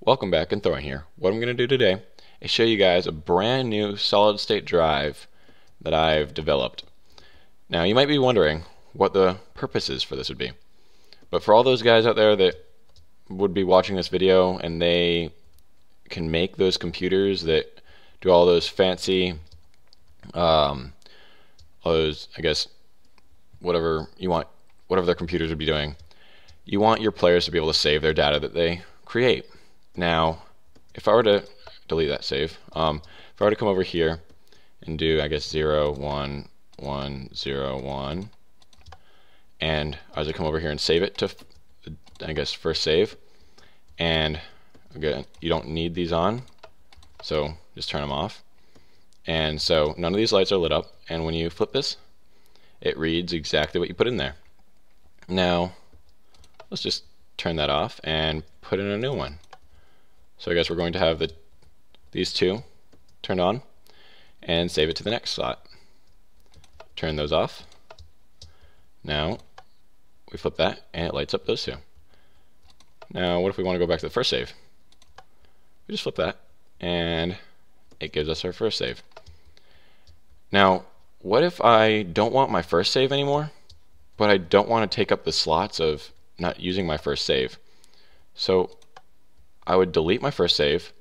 Welcome back, Gunnthorian here. What I'm going to do today is show you guys a brand new solid state drive that I've developed. Now you might be wondering what the purposes for this would be. But for all those guys out there that would be watching this video and they can make those computers that do all those fancy, all those, I guess, whatever you want, whatever their computers would be doing, you want your players to be able to save their data that they create. Now, if I were to delete that save, if I were to come over here and do, I guess, 0, 1, 1, 0, 1, and I was to come over here and save it to, I guess, first save, and again, you don't need these on, so just turn them off. And so none of these lights are lit up, and when you flip this, it reads exactly what you put in there. Now, let's just turn that off and put in a new one. So I guess we're going to have these two turned on and save it to the next slot. Turn those off. Now we flip that and it lights up those two. Now what if we want to go back to the first save? We just flip that and it gives us our first save. Now what if I don't want my first save anymore, but I don't want to take up the slots of not using my first save? So I would delete my first save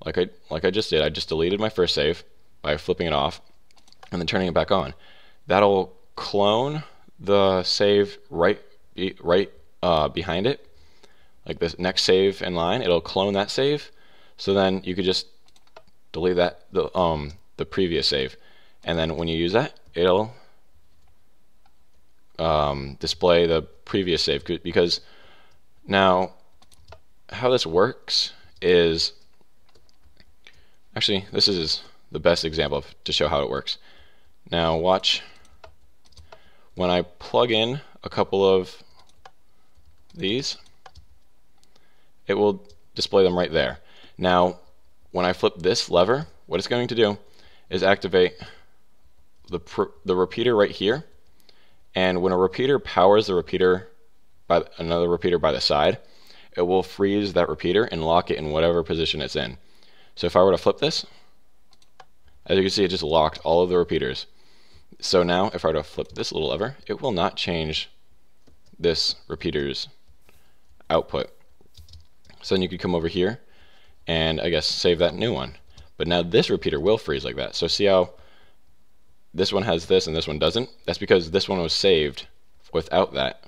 like I just did. I just deleted my first save by flipping it off and then turning it back on. That'll clone the save right behind it, like this next save in line. It'll clone that save, so then you could just delete that the previous save, and then when you use that, it'll display the previous save. Because now how this works is, actually this is the best example to show how it works. Now watch, when I plug in a couple of these, it will display them right there. Now when I flip this lever, what it's going to do is activate the repeater right here, and when a repeater powers the repeater by another repeater by the side, it will freeze that repeater and lock it in whatever position it's in. So if I were to flip this, as you can see, it just locked all of the repeaters. So now if I were to flip this little lever, it will not change this repeater's output. So then you could come over here and, I guess, save that new one. But now this repeater will freeze like that. So see how this one has this and this one doesn't? That's because this one was saved without that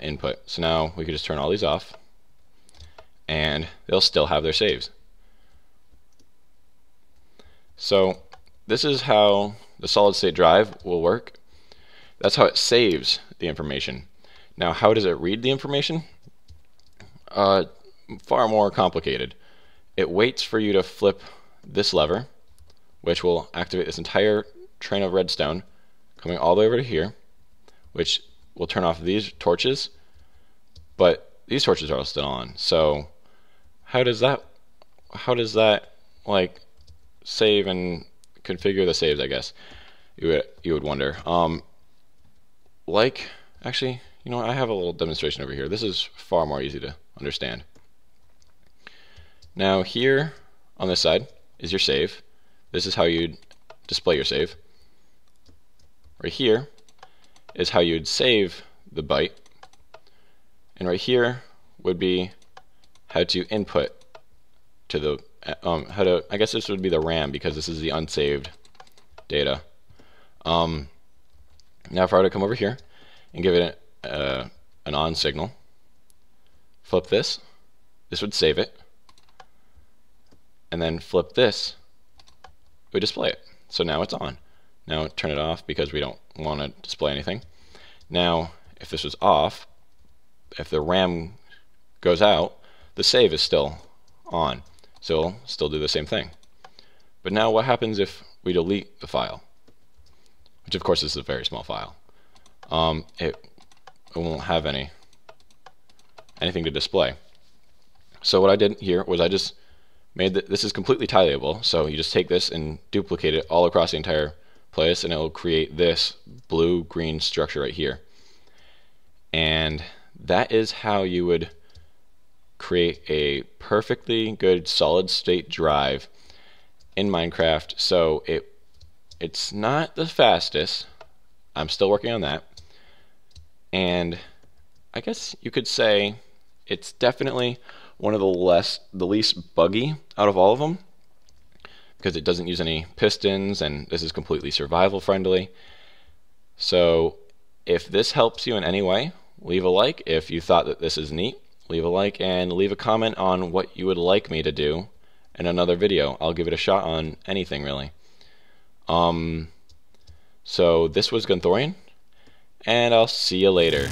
input. So now we could just turn all these off and they'll still have their saves. So this is how the solid state drive will work. That's how it saves the information. Now how does it read the information? Far more complicated. It waits for you to flip this lever, which will activate this entire train of redstone coming all the way over to here, which will turn off these torches, but these torches are still on. So how does that like save and configure the saves, I guess you would wonder. Actually, you know, I have a little demonstration over here. This is far more easy to understand. Now here on this side is your save. This is how you'd display your save. Right here is how you'd save the byte, and right here would be how to input to the I guess this would be the RAM, because this is the unsaved data. Now if I were to come over here and give it an on signal, flip this would save it, and then flip this would display it. So now it's on. Now turn it off because we don't want to display anything. Now if this was off, if the RAM goes out, the save is still on, so it'll still do the same thing. But now what happens if we delete the file? Which of course is a very small file. It won't have anything to display. So what I did here was I just made this is completely tidyable, so you just take this and duplicate it all across the entire place, and it will create this blue-green structure right here. And that is how you would create a perfectly good solid state drive in Minecraft. So it's not the fastest. I'm still working on that. And I guess you could say it's definitely one of the least buggy out of all of them, because it doesn't use any pistons and this is completely survival friendly. So if this helps you in any way, leave a like. If you thought that this is neat, leave a like and leave a comment on what you would like me to do in another video. I'll give it a shot on anything really. So this was Gunnthorian, and I'll see you later.